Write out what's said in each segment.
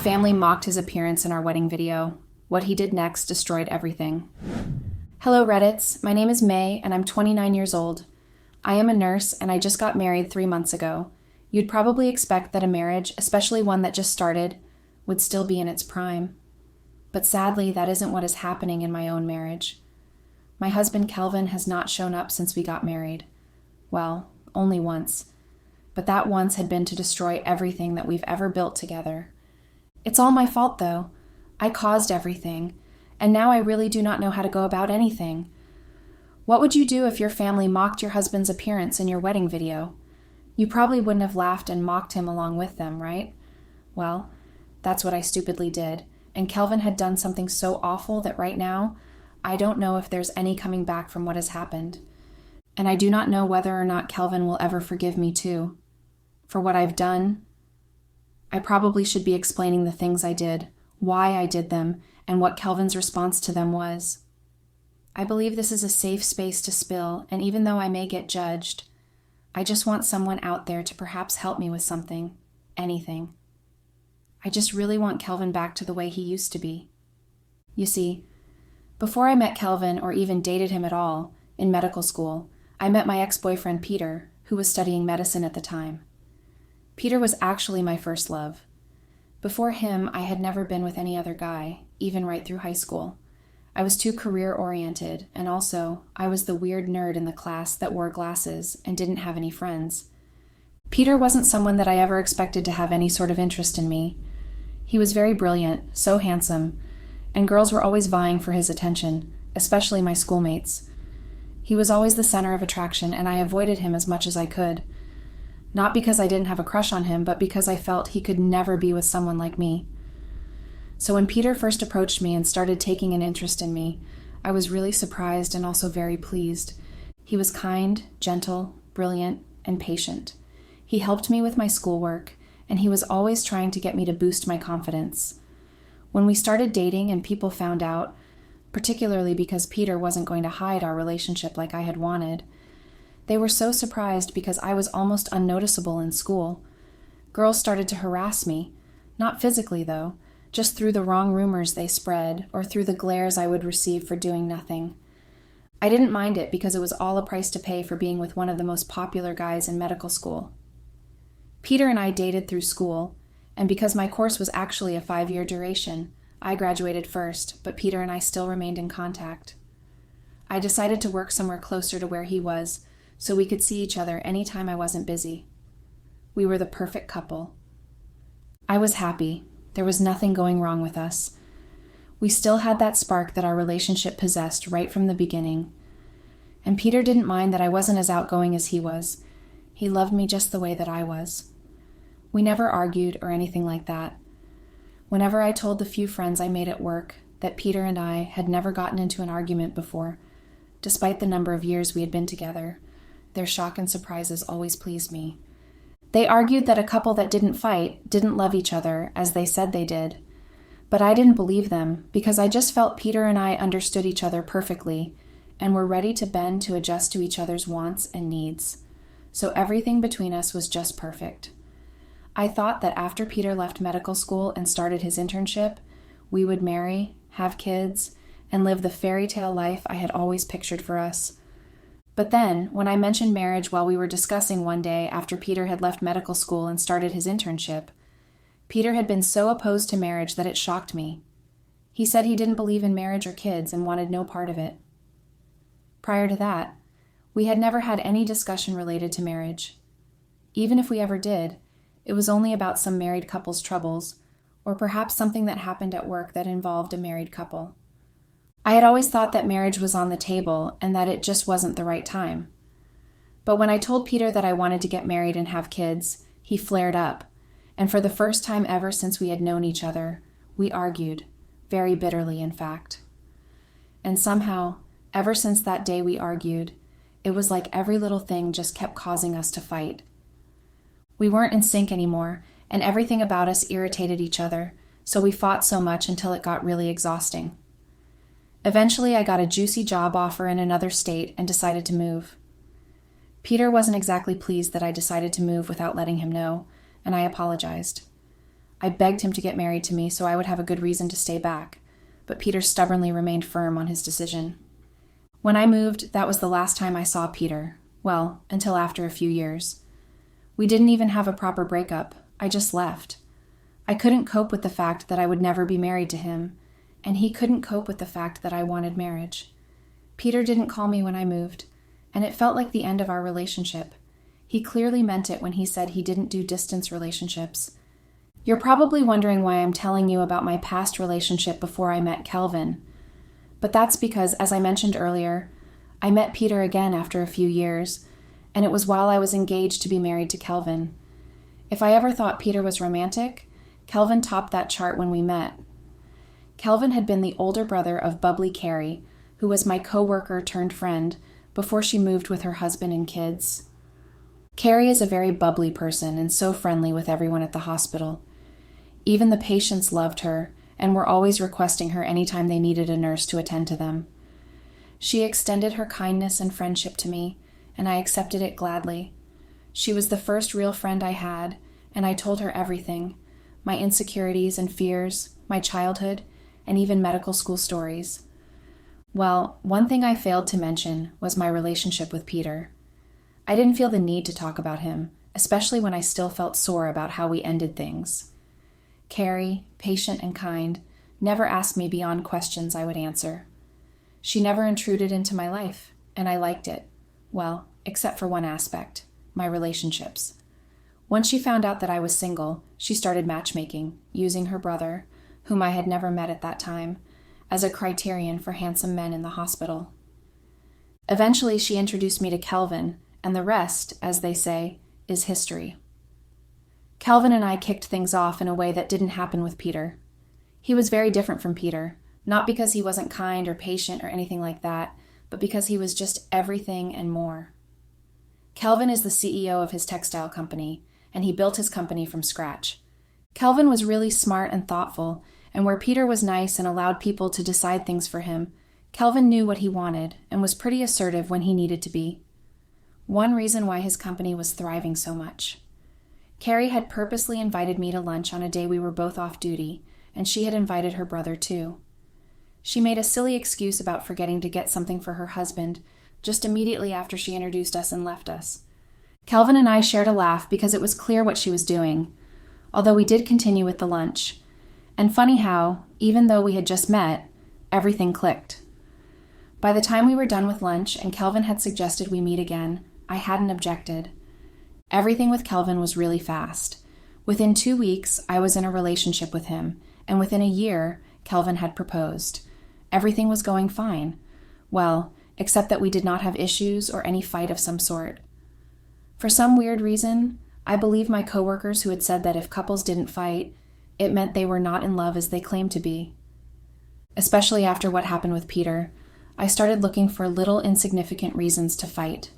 family mocked his appearance in our wedding video. What he did next destroyed everything. Hello, Reddits. My name is May, and I'm 29 years old. I am a nurse, and I just got married 3 months ago. You'd probably expect that a marriage, especially one that just started, would still be in its prime. But sadly, that isn't what is happening in my own marriage. My husband, Kelvin, has not shown up since we got married. Well, only once. But that once had been to destroy everything that we've ever built together. It's all my fault, though. I caused everything, and now I really do not know how to go about anything. What would you do if your family mocked your husband's appearance in your wedding video? You probably wouldn't have laughed and mocked him along with them, right? Well, that's what I stupidly did, and Kelvin had done something so awful that right now, I don't know if there's any coming back from what has happened. And I do not know whether or not Kelvin will ever forgive me too. For what I've done, I probably should be explaining the things I did, why I did them, and what Kelvin's response to them was. I believe this is a safe space to spill, and even though I may get judged, I just want someone out there to perhaps help me with something, anything. I just really want Kelvin back to the way he used to be. You see, before I met Kelvin or even dated him at all, in medical school, I met my ex-boyfriend Peter, who was studying medicine at the time. Peter was actually my first love. Before him, I had never been with any other guy, even right through high school. I was too career-oriented, and also, I was the weird nerd in the class that wore glasses and didn't have any friends. Peter wasn't someone that I ever expected to have any sort of interest in me. He was very brilliant, so handsome, and girls were always vying for his attention, especially my schoolmates. He was always the center of attraction, and I avoided him as much as I could. Not because I didn't have a crush on him, but because I felt he could never be with someone like me. So when Peter first approached me and started taking an interest in me, I was really surprised and also very pleased. He was kind, gentle, brilliant, and patient. He helped me with my schoolwork, and he was always trying to get me to boost my confidence. When we started dating and people found out, particularly because Peter wasn't going to hide our relationship like I had wanted, they were so surprised because I was almost unnoticeable in school. Girls started to harass me, not physically though, just through the wrong rumors they spread or through the glares I would receive for doing nothing. I didn't mind it because it was all a price to pay for being with one of the most popular guys in medical school. Peter and I dated through school, and because my course was actually a 5-year duration, I graduated first, but Peter and I still remained in contact. I decided to work somewhere closer to where he was, so we could see each other anytime I wasn't busy. We were the perfect couple. I was happy. There was nothing going wrong with us. We still had that spark that our relationship possessed right from the beginning. And Peter didn't mind that I wasn't as outgoing as he was. He loved me just the way that I was. We never argued or anything like that. Whenever I told the few friends I made at work that Peter and I had never gotten into an argument before, despite the number of years we had been together, their shock and surprises always pleased me. They argued that a couple that didn't fight didn't love each other as they said they did. But I didn't believe them because I just felt Peter and I understood each other perfectly and were ready to bend to adjust to each other's wants and needs. So everything between us was just perfect. I thought that after Peter left medical school and started his internship, we would marry, have kids, and live the fairy tale life I had always pictured for us. But then, when I mentioned marriage while we were discussing one day after Peter had left medical school and started his internship, Peter had been so opposed to marriage that it shocked me. He said he didn't believe in marriage or kids and wanted no part of it. Prior to that, we had never had any discussion related to marriage. Even if we ever did, it was only about some married couple's troubles, or perhaps something that happened at work that involved a married couple. I had always thought that marriage was on the table and that it just wasn't the right time. But when I told Peter that I wanted to get married and have kids, he flared up, and for the first time ever since we had known each other, we argued, very bitterly in fact. And somehow, ever since that day we argued, it was like every little thing just kept causing us to fight. We weren't in sync anymore, and everything about us irritated each other, so we fought so much until it got really exhausting. Eventually, I got a juicy job offer in another state and decided to move. Peter wasn't exactly pleased that I decided to move without letting him know, and I apologized. I begged him to get married to me so I would have a good reason to stay back, but Peter stubbornly remained firm on his decision. When I moved, that was the last time I saw Peter. Well, until after a few years. We didn't even have a proper breakup. I just left. I couldn't cope with the fact that I would never be married to him, and he couldn't cope with the fact that I wanted marriage. Peter didn't call me when I moved, and it felt like the end of our relationship. He clearly meant it when he said he didn't do distance relationships. You're probably wondering why I'm telling you about my past relationship before I met Kelvin. But that's because, as I mentioned earlier, I met Peter again after a few years, and it was while I was engaged to be married to Kelvin. If I ever thought Peter was romantic, Kelvin topped that chart when we met. Kelvin had been the older brother of bubbly Carrie, who was my co-worker turned friend, before she moved with her husband and kids. Carrie is a very bubbly person and so friendly with everyone at the hospital. Even the patients loved her and were always requesting her anytime they needed a nurse to attend to them. She extended her kindness and friendship to me, and I accepted it gladly. She was the first real friend I had, and I told her everything, my insecurities and fears, my childhood, and even medical school stories. Well, one thing I failed to mention was my relationship with Peter. I didn't feel the need to talk about him, especially when I still felt sore about how we ended things. Carrie, patient and kind, never asked me beyond questions I would answer. She never intruded into my life, and I liked it. Well, except for one aspect, my relationships. Once she found out that I was single, she started matchmaking, using her brother, whom I had never met at that time, as a criterion for handsome men in the hospital. Eventually, she introduced me to Kelvin, and the rest, as they say, is history. Kelvin and I kicked things off in a way that didn't happen with Peter. He was very different from Peter, not because he wasn't kind or patient or anything like that, but because he was just everything and more. Kelvin is the CEO of his textile company, and he built his company from scratch. Kelvin was really smart and thoughtful, and where Peter was nice and allowed people to decide things for him, Kelvin knew what he wanted and was pretty assertive when he needed to be. One reason why his company was thriving so much. Carrie had purposely invited me to lunch on a day we were both off duty, and she had invited her brother too. She made a silly excuse about forgetting to get something for her husband just immediately after she introduced us and left us. Kelvin and I shared a laugh because it was clear what she was doing, although we did continue with the lunch. And funny how, even though we had just met, everything clicked. By the time we were done with lunch and Kelvin had suggested we meet again, I hadn't objected. Everything with Kelvin was really fast. Within 2 weeks, I was in a relationship with him, and within a year, Kelvin had proposed. Everything was going fine. Well, except that we did not have issues or any fight of some sort. For some weird reason, I believe my coworkers who had said that if couples didn't fight, it meant they were not in love as they claimed to be. Especially after what happened with Peter, I started looking for little insignificant reasons to fight.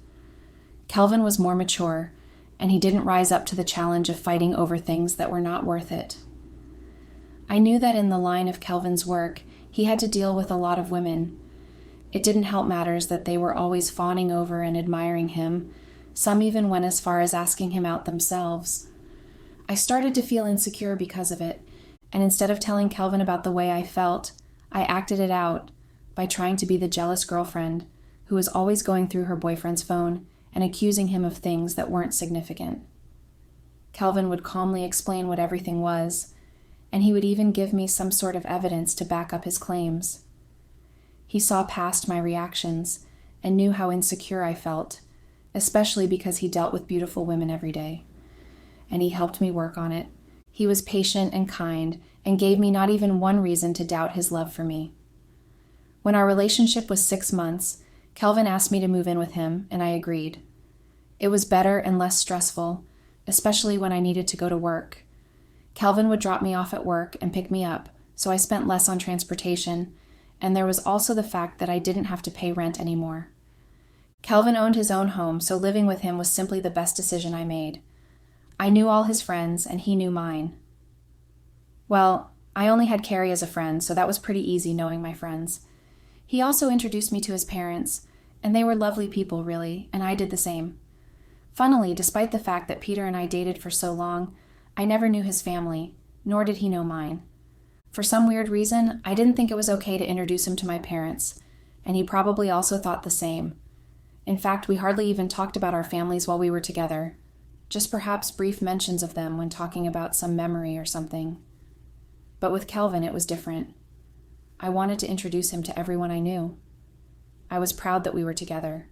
Kelvin was more mature, and he didn't rise up to the challenge of fighting over things that were not worth it. I knew that in the line of Kelvin's work, he had to deal with a lot of women. It didn't help matters that they were always fawning over and admiring him. Some even went as far as asking him out themselves. I started to feel insecure because of it, and instead of telling Kelvin about the way I felt, I acted it out by trying to be the jealous girlfriend who was always going through her boyfriend's phone and accusing him of things that weren't significant. Kelvin would calmly explain what everything was, and he would even give me some sort of evidence to back up his claims. He saw past my reactions and knew how insecure I felt, especially because he dealt with beautiful women every day. And he helped me work on it. He was patient and kind and gave me not even one reason to doubt his love for me. When our relationship was 6 months, Kelvin asked me to move in with him, and I agreed. It was better and less stressful, especially when I needed to go to work. Kelvin would drop me off at work and pick me up, so I spent less on transportation, and there was also the fact that I didn't have to pay rent anymore. Kelvin owned his own home, so living with him was simply the best decision I made. I knew all his friends, and he knew mine. Well, I only had Carrie as a friend, so that was pretty easy knowing my friends. He also introduced me to his parents, and they were lovely people, really, and I did the same. Funnily, despite the fact that Peter and I dated for so long, I never knew his family, nor did he know mine. For some weird reason, I didn't think it was okay to introduce him to my parents, and he probably also thought the same. In fact, we hardly even talked about our families while we were together, just perhaps brief mentions of them when talking about some memory or something. But with Kelvin, it was different. I wanted to introduce him to everyone I knew. I was proud that we were together,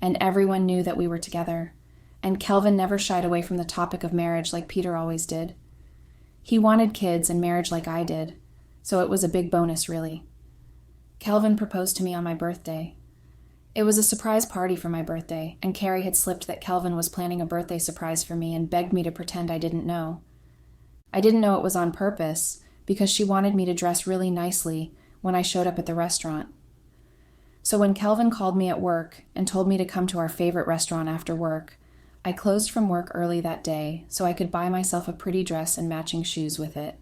and everyone knew that we were together, and Kelvin never shied away from the topic of marriage like Peter always did. He wanted kids and marriage like I did, so it was a big bonus, really. Kelvin proposed to me on my birthday. It was a surprise party for my birthday, and Carrie had slipped that Kelvin was planning a birthday surprise for me and begged me to pretend I didn't know. I didn't know it was on purpose, because she wanted me to dress really nicely when I showed up at the restaurant. So when Kelvin called me at work and told me to come to our favorite restaurant after work, I closed from work early that day so I could buy myself a pretty dress and matching shoes with it.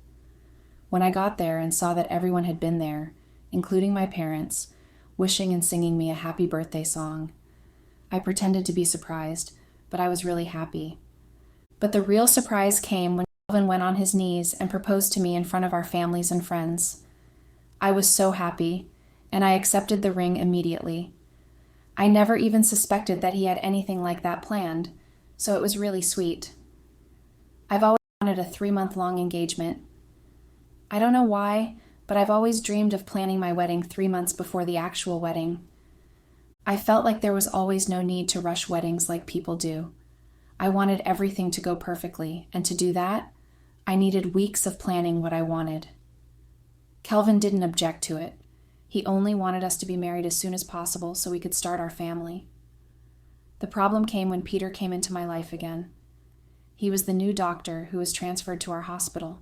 When I got there and saw that everyone had been there, including my parents, wishing and singing me a happy birthday song, I pretended to be surprised, but I was really happy. But the real surprise came when Kelvin went on his knees and proposed to me in front of our families and friends. I was so happy, and I accepted the ring immediately. I never even suspected that he had anything like that planned, so it was really sweet. I've always wanted a 3-month-long engagement. I don't know why, but I've always dreamed of planning my wedding 3 months before the actual wedding. I felt like there was always no need to rush weddings like people do. I wanted everything to go perfectly, and to do that, I needed weeks of planning what I wanted. Kelvin didn't object to it. He only wanted us to be married as soon as possible so we could start our family. The problem came when Peter came into my life again. He was the new doctor who was transferred to our hospital.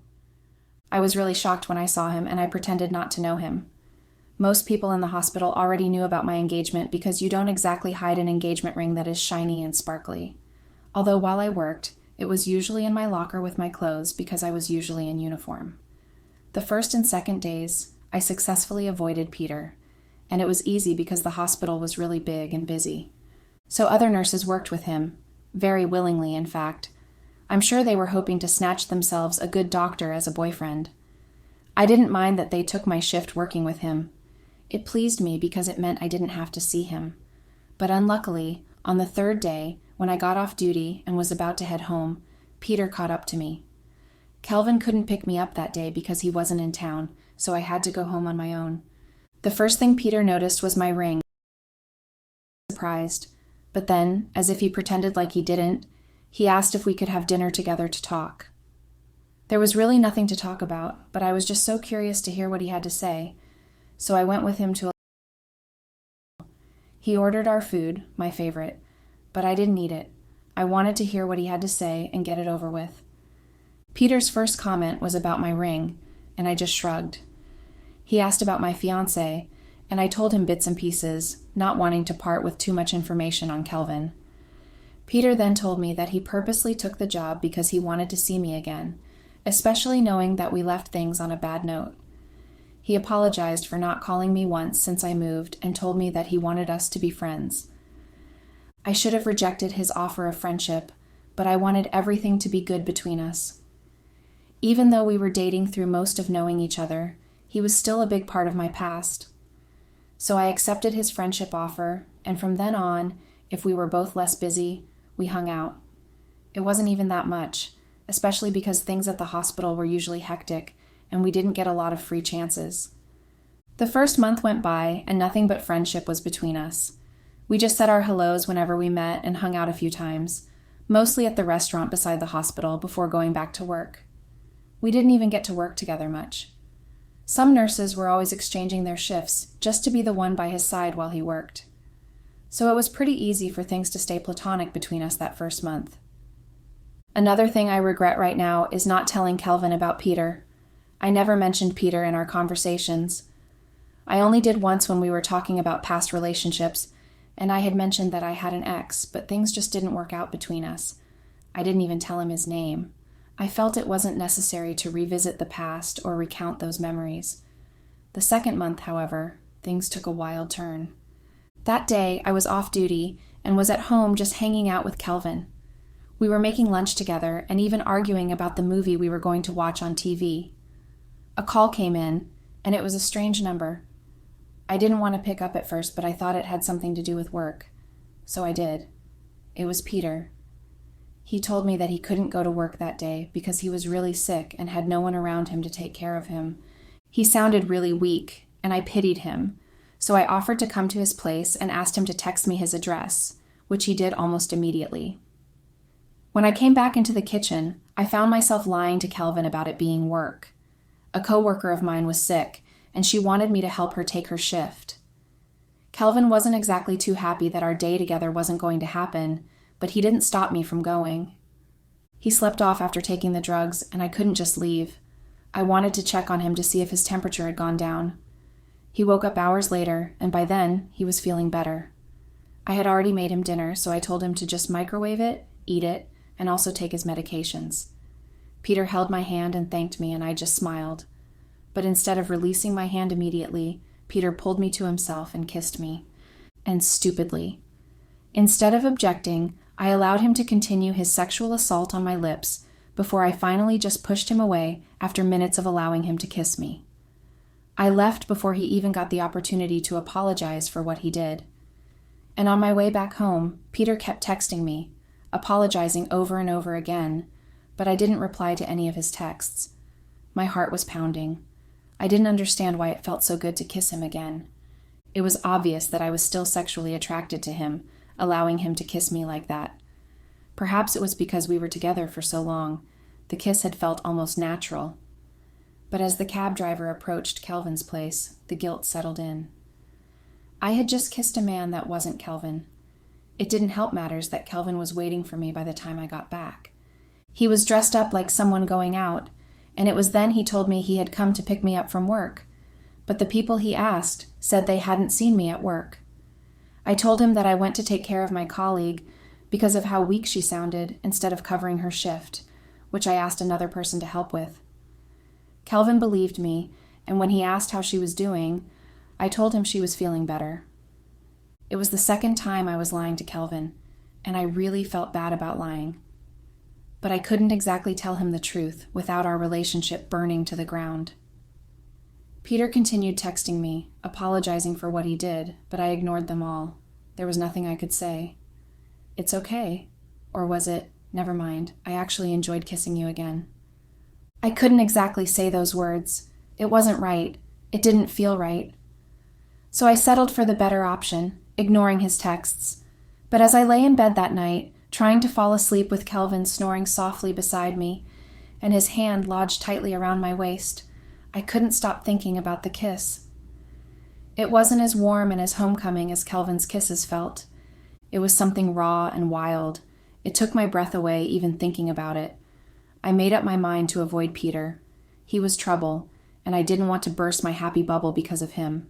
I was really shocked when I saw him, and I pretended not to know him. Most people in the hospital already knew about my engagement because you don't exactly hide an engagement ring that is shiny and sparkly. Although while I worked, it was usually in my locker with my clothes because I was usually in uniform. The first and second days, I successfully avoided Peter, and it was easy because the hospital was really big and busy. So other nurses worked with him, very willingly, in fact. I'm sure they were hoping to snatch themselves a good doctor as a boyfriend. I didn't mind that they took my shift working with him. It pleased me because it meant I didn't have to see him. But unluckily, on the third day, when I got off duty and was about to head home, Peter caught up to me. Kelvin couldn't pick me up that day because he wasn't in town, so I had to go home on my own. The first thing Peter noticed was my ring. Surprised. But then, as if he pretended like he didn't, he asked if we could have dinner together to talk. There was really nothing to talk about, but I was just so curious to hear what he had to say, so I went with him to a... He ordered our food, my favorite, but I didn't eat it. I wanted to hear what he had to say and get it over with. Peter's first comment was about my ring, and I just shrugged. He asked about my fiancé, and I told him bits and pieces, not wanting to part with too much information on Kelvin. Peter then told me that he purposely took the job because he wanted to see me again, especially knowing that we left things on a bad note. He apologized for not calling me once since I moved and told me that he wanted us to be friends. I should have rejected his offer of friendship, but I wanted everything to be good between us. Even though we were dating through most of knowing each other, he was still a big part of my past. So I accepted his friendship offer, and from then on, if we were both less busy, we hung out. It wasn't even that much, especially because things at the hospital were usually hectic, and we didn't get a lot of free chances. The first month went by, and nothing but friendship was between us. We just said our hellos whenever we met and hung out a few times, mostly at the restaurant beside the hospital before going back to work. We didn't even get to work together much. Some nurses were always exchanging their shifts just to be the one by his side while he worked. So it was pretty easy for things to stay platonic between us that first month. Another thing I regret right now is not telling Kelvin about Peter. I never mentioned Peter in our conversations. I only did once when we were talking about past relationships, and I had mentioned that I had an ex, but things just didn't work out between us. I didn't even tell him his name. I felt it wasn't necessary to revisit the past or recount those memories. The second month, however, things took a wild turn. That day, I was off duty and was at home just hanging out with Kelvin. We were making lunch together and even arguing about the movie we were going to watch on TV. A call came in, and it was a strange number. I didn't want to pick up at first, but I thought it had something to do with work. So I did. It was Peter. He told me that he couldn't go to work that day because he was really sick and had no one around him to take care of him. He sounded really weak, and I pitied him, so I offered to come to his place and asked him to text me his address, which he did almost immediately. When I came back into the kitchen, I found myself lying to Kelvin about it being work. A coworker of mine was sick, and she wanted me to help her take her shift. Kelvin wasn't exactly too happy that our day together wasn't going to happen, but he didn't stop me from going. He slept off after taking the drugs, and I couldn't just leave. I wanted to check on him to see if his temperature had gone down. He woke up hours later, and by then, he was feeling better. I had already made him dinner, so I told him to just microwave it, eat it, and also take his medications. Peter held my hand and thanked me, and I just smiled. But instead of releasing my hand immediately, Peter pulled me to himself and kissed me. And stupidly. Instead of objecting, I allowed him to continue his sexual assault on my lips before I finally just pushed him away after minutes of allowing him to kiss me. I left before he even got the opportunity to apologize for what he did. And on my way back home, Peter kept texting me, apologizing over and over again, but I didn't reply to any of his texts. My heart was pounding. I didn't understand why it felt so good to kiss him again. It was obvious that I was still sexually attracted to him, allowing him to kiss me like that. Perhaps it was because we were together for so long. The kiss had felt almost natural. But as the cab driver approached Kelvin's place, the guilt settled in. I had just kissed a man that wasn't Kelvin. It didn't help matters that Kelvin was waiting for me by the time I got back. He was dressed up like someone going out, and it was then he told me he had come to pick me up from work. But the people he asked said they hadn't seen me at work. I told him that I went to take care of my colleague because of how weak she sounded instead of covering her shift, which I asked another person to help with. Kelvin believed me, and when he asked how she was doing, I told him she was feeling better. It was the second time I was lying to Kelvin, and I really felt bad about lying. But I couldn't exactly tell him the truth without our relationship burning to the ground. Peter continued texting me, apologizing for what he did, but I ignored them all. There was nothing I could say. It's okay. Or was it, never mind, I actually enjoyed kissing you again. I couldn't exactly say those words. It wasn't right. It didn't feel right. So I settled for the better option, ignoring his texts. But as I lay in bed that night, trying to fall asleep with Kelvin snoring softly beside me, and his hand lodged tightly around my waist, I couldn't stop thinking about the kiss. It wasn't as warm and as homecoming as Kelvin's kisses felt. It was something raw and wild. It took my breath away even thinking about it. I made up my mind to avoid Peter. He was trouble, and I didn't want to burst my happy bubble because of him.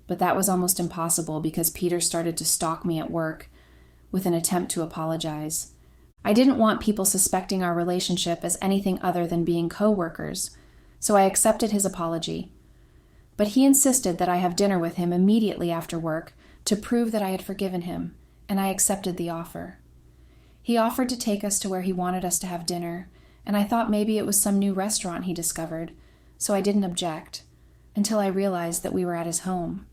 But that was almost impossible because Peter started to stalk me at work with an attempt to apologize. I didn't want people suspecting our relationship as anything other than being co-workers, so I accepted his apology. But he insisted that I have dinner with him immediately after work to prove that I had forgiven him, and I accepted the offer. He offered to take us to where he wanted us to have dinner, and I thought maybe it was some new restaurant he discovered, so I didn't object, until I realized that we were at his home.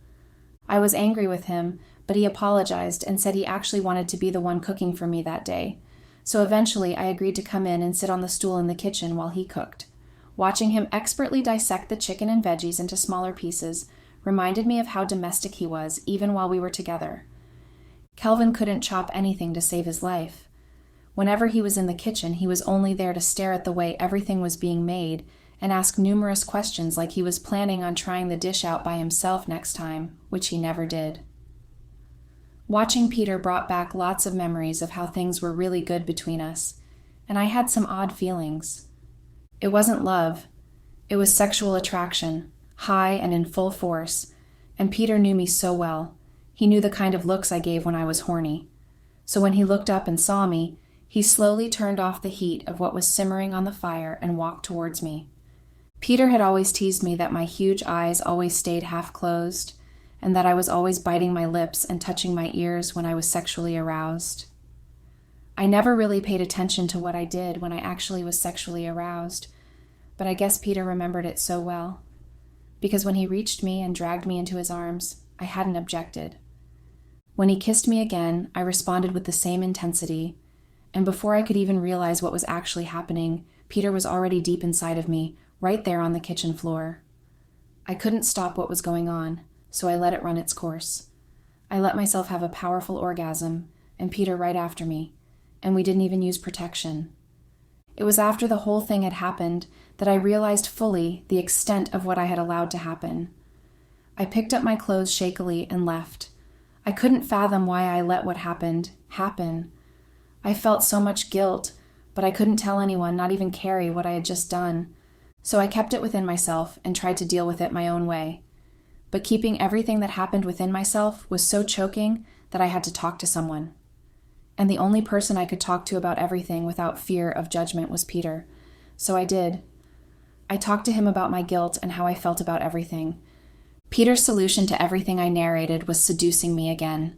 I was angry with him, but he apologized and said he actually wanted to be the one cooking for me that day, so eventually I agreed to come in and sit on the stool in the kitchen while he cooked. Watching him expertly dissect the chicken and veggies into smaller pieces reminded me of how domestic he was even while we were together. Kelvin couldn't chop anything to save his life. Whenever he was in the kitchen, he was only there to stare at the way everything was being made and ask numerous questions like he was planning on trying the dish out by himself next time, which he never did. Watching Peter brought back lots of memories of how things were really good between us, and I had some odd feelings. It wasn't love. It was sexual attraction, high and in full force, and Peter knew me so well. He knew the kind of looks I gave when I was horny. So when he looked up and saw me, he slowly turned off the heat of what was simmering on the fire and walked towards me. Peter had always teased me that my huge eyes always stayed half closed, and that I was always biting my lips and touching my ears when I was sexually aroused. I never really paid attention to what I did when I actually was sexually aroused, but I guess Peter remembered it so well. Because when he reached me and dragged me into his arms, I hadn't objected. When he kissed me again, I responded with the same intensity, and before I could even realize what was actually happening, Peter was already deep inside of me, right there on the kitchen floor. I couldn't stop what was going on, so I let it run its course. I let myself have a powerful orgasm, and Peter right after me, and we didn't even use protection. It was after the whole thing had happened that I realized fully the extent of what I had allowed to happen. I picked up my clothes shakily and left. I couldn't fathom why I let what happened happen. I felt so much guilt, but I couldn't tell anyone, not even Carrie, what I had just done. So I kept it within myself and tried to deal with it my own way. But keeping everything that happened within myself was so choking that I had to talk to someone. And the only person I could talk to about everything without fear of judgment was Peter. So I did. I talked to him about my guilt and how I felt about everything. Peter's solution to everything I narrated was seducing me again.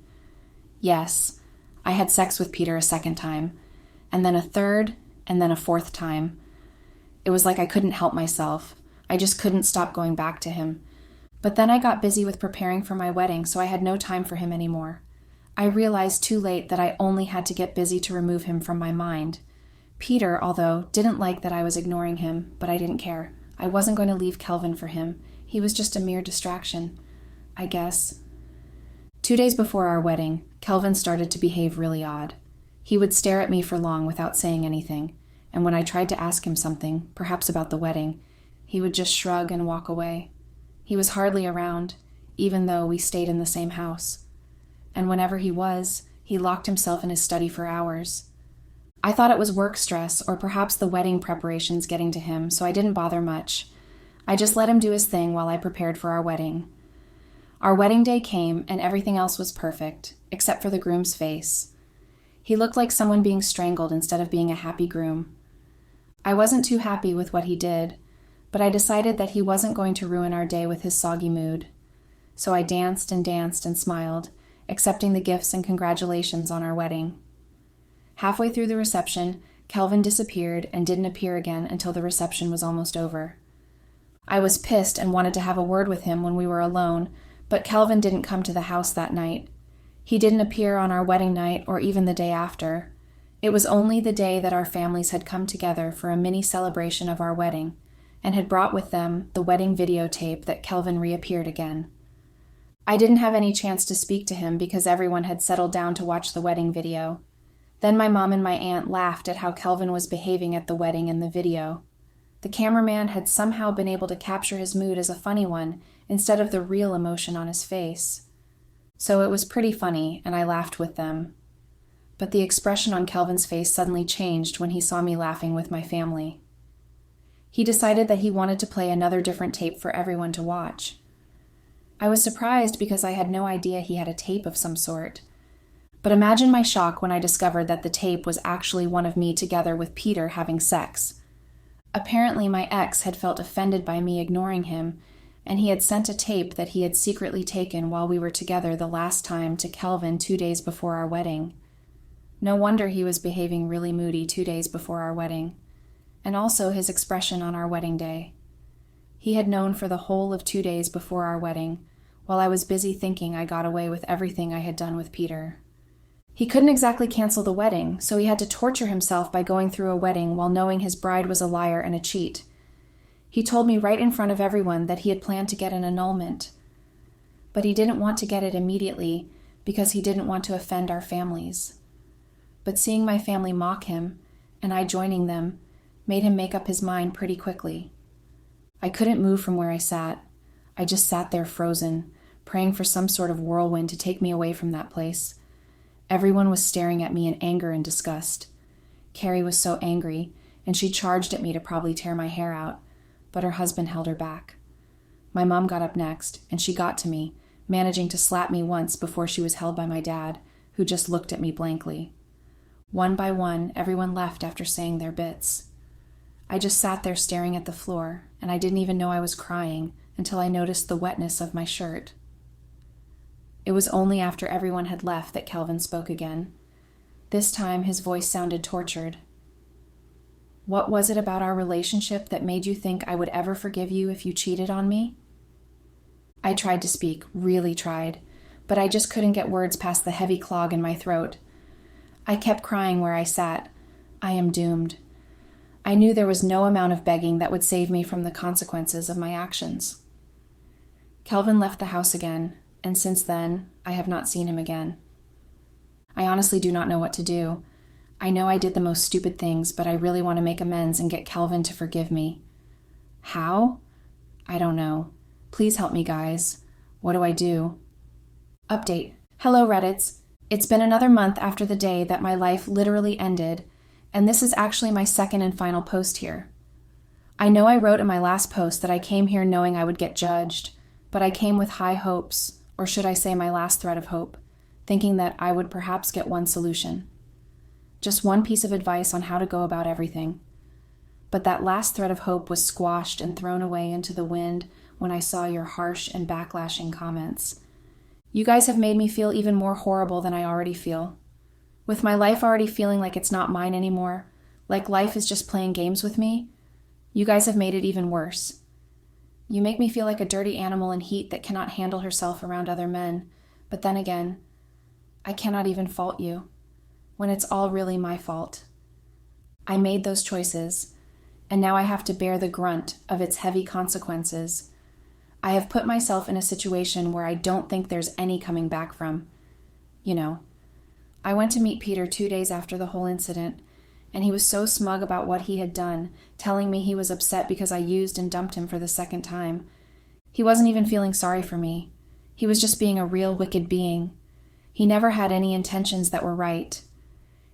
Yes, I had sex with Peter a second time, and then a third, and then a fourth time. It was like I couldn't help myself. I just couldn't stop going back to him. But then I got busy with preparing for my wedding, so I had no time for him anymore. I realized too late that I only had to get busy to remove him from my mind. Peter, although, didn't like that I was ignoring him, but I didn't care. I wasn't going to leave Kelvin for him. He was just a mere distraction, I guess. 2 days before our wedding, Kelvin started to behave really odd. He would stare at me for long without saying anything, and when I tried to ask him something, perhaps about the wedding, he would just shrug and walk away. He was hardly around, even though we stayed in the same house. And whenever he was, he locked himself in his study for hours. I thought it was work stress or perhaps the wedding preparations getting to him, so I didn't bother much. I just let him do his thing while I prepared for our wedding. Our wedding day came, and everything else was perfect, except for the groom's face. He looked like someone being strangled instead of being a happy groom. I wasn't too happy with what he did, but I decided that he wasn't going to ruin our day with his soggy mood. So I danced and smiled, accepting the gifts and congratulations on our wedding. Halfway through the reception, Kelvin disappeared and didn't appear again until the reception was almost over. I was pissed and wanted to have a word with him when we were alone, but Kelvin didn't come to the house that night. He didn't appear on our wedding night or even the day after. It was only the day that our families had come together for a mini celebration of our wedding and had brought with them the wedding videotape that Kelvin reappeared again. I didn't have any chance to speak to him because everyone had settled down to watch the wedding video. Then my mom and my aunt laughed at how Kelvin was behaving at the wedding in the video. The cameraman had somehow been able to capture his mood as a funny one instead of the real emotion on his face. So it was pretty funny, and I laughed with them. But the expression on Kelvin's face suddenly changed when he saw me laughing with my family. He decided that he wanted to play another different tape for everyone to watch. I was surprised because I had no idea he had a tape of some sort. But imagine my shock when I discovered that the tape was actually one of me together with Peter having sex. Apparently my ex had felt offended by me ignoring him, and he had sent a tape that he had secretly taken while we were together the last time to Kelvin 2 days before our wedding. No wonder he was behaving really moody 2 days before our wedding, and also his expression on our wedding day. He had known for the whole of 2 days before our wedding, while I was busy thinking I got away with everything I had done with Peter. He couldn't exactly cancel the wedding, so he had to torture himself by going through a wedding while knowing his bride was a liar and a cheat. He told me right in front of everyone that he had planned to get an annulment, but he didn't want to get it immediately because he didn't want to offend our families. But seeing my family mock him, and I joining them, made him make up his mind pretty quickly. I couldn't move from where I sat. I just sat there frozen, praying for some sort of whirlwind to take me away from that place. Everyone was staring at me in anger and disgust. Carrie was so angry, and she charged at me to probably tear my hair out, but her husband held her back. My mom got up next, and she got to me, managing to slap me once before she was held by my dad, who just looked at me blankly. One by one, everyone left after saying their bits. I just sat there staring at the floor, and I didn't even know I was crying until I noticed the wetness of my shirt. It was only after everyone had left that Kelvin spoke again. This time his voice sounded tortured. What was it about our relationship that made you think I would ever forgive you if you cheated on me? I tried to speak, really tried, but I just couldn't get words past the heavy clog in my throat. I kept crying where I sat. I am doomed. I knew there was no amount of begging that would save me from the consequences of my actions. Kelvin left the house again, and since then, I have not seen him again. I honestly do not know what to do. I know I did the most stupid things, but I really want to make amends and get Kelvin to forgive me. How? I don't know. Please help me, guys. What do I do? Update. Hello, Reddits. It's been another month after the day that my life literally ended, and this is actually my second and final post here. I know I wrote in my last post that I came here knowing I would get judged, but I came with high hopes, or should I say my last thread of hope, thinking that I would perhaps get one solution. Just one piece of advice on how to go about everything. But that last thread of hope was squashed and thrown away into the wind when I saw your harsh and backlashing comments. You guys have made me feel even more horrible than I already feel. With my life already feeling like it's not mine anymore, like life is just playing games with me, you guys have made it even worse. You make me feel like a dirty animal in heat that cannot handle herself around other men, but then again, I cannot even fault you, when it's all really my fault. I made those choices, and now I have to bear the grunt of its heavy consequences. I have put myself in a situation where I don't think there's any coming back from. You know, I went to meet Peter 2 days after the whole incident, and he was so smug about what he had done, telling me he was upset because I used and dumped him for the second time. He wasn't even feeling sorry for me. He was just being a real wicked being. He never had any intentions that were right.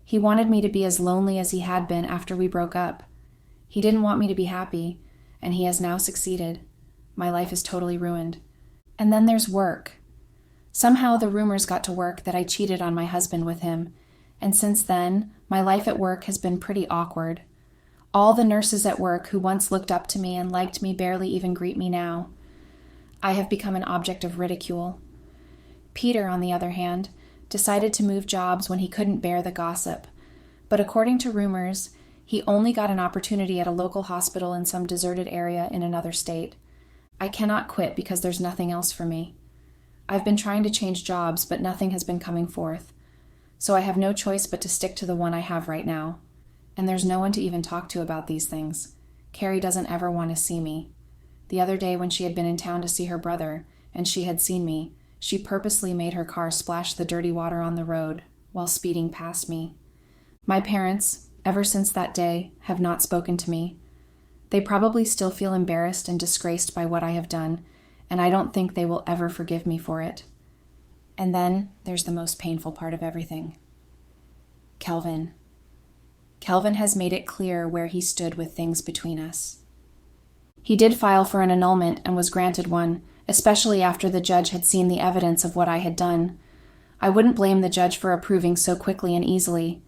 He wanted me to be as lonely as he had been after we broke up. He didn't want me to be happy, and he has now succeeded. My life is totally ruined. And then there's work. Somehow the rumors got to work that I cheated on my husband with him, and since then, my life at work has been pretty awkward. All the nurses at work who once looked up to me and liked me barely even greet me now. I have become an object of ridicule. Peter, on the other hand, decided to move jobs when he couldn't bear the gossip, but according to rumors, he only got an opportunity at a local hospital in some deserted area in another state. I cannot quit because there's nothing else for me. I've been trying to change jobs, but nothing has been coming forth. So I have no choice but to stick to the one I have right now. And there's no one to even talk to about these things. Carrie doesn't ever want to see me. The other day when she had been in town to see her brother, and she had seen me, she purposely made her car splash the dirty water on the road while speeding past me. My parents, ever since that day, have not spoken to me. They probably still feel embarrassed and disgraced by what I have done, and I don't think they will ever forgive me for it. And then there's the most painful part of everything. Kelvin. Kelvin has made it clear where he stood with things between us. He did file for an annulment and was granted one, especially after the judge had seen the evidence of what I had done. I wouldn't blame the judge for approving so quickly and easily.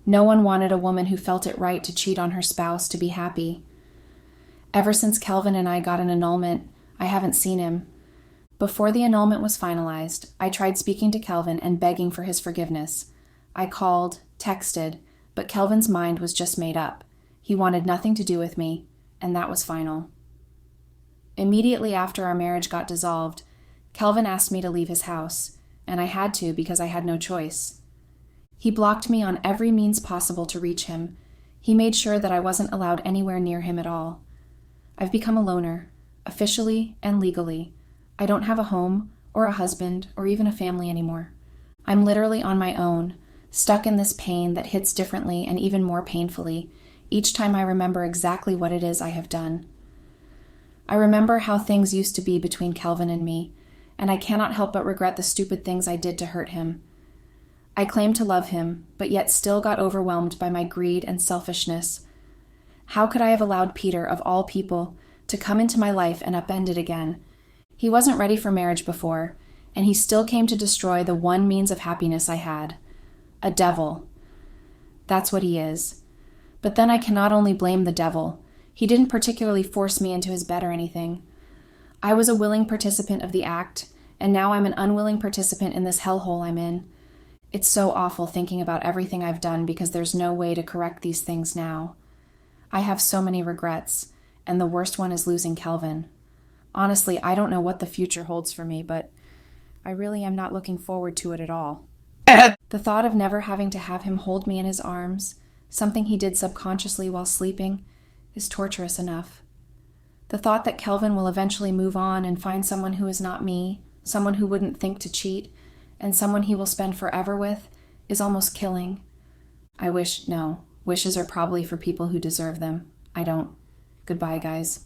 No one wanted a woman who felt it right to cheat on her spouse to be happy. Ever since Kelvin and I got an annulment, I haven't seen him. Before the annulment was finalized, I tried speaking to Kelvin and begging for his forgiveness. I called, texted, but Kelvin's mind was just made up. He wanted nothing to do with me, and that was final. Immediately after our marriage got dissolved, Kelvin asked me to leave his house, and I had to because I had no choice. He blocked me on every means possible to reach him. He made sure that I wasn't allowed anywhere near him at all. I've become a loner, officially and legally. I don't have a home, or a husband, or even a family anymore. I'm literally on my own, stuck in this pain that hits differently and even more painfully each time I remember exactly what it is I have done. I remember how things used to be between Kelvin and me, and I cannot help but regret the stupid things I did to hurt him. I claim to love him, but yet still got overwhelmed by my greed and selfishness. How could I have allowed Peter, of all people, to come into my life and upend it again? He wasn't ready for marriage before, and he still came to destroy the one means of happiness I had. A devil. That's what he is. But then I cannot only blame the devil. He didn't particularly force me into his bed or anything. I was a willing participant of the act, and now I'm an unwilling participant in this hellhole I'm in. It's so awful thinking about everything I've done because there's no way to correct these things now. I have so many regrets, and the worst one is losing Kelvin. Honestly, I don't know what the future holds for me, but I really am not looking forward to it at all. The thought of never having to have him hold me in his arms, something he did subconsciously while sleeping, is torturous enough. The thought that Kelvin will eventually move on and find someone who is not me, someone who wouldn't think to cheat, and someone he will spend forever with, is almost killing. Wishes are probably for people who deserve them. I don't. Goodbye, guys.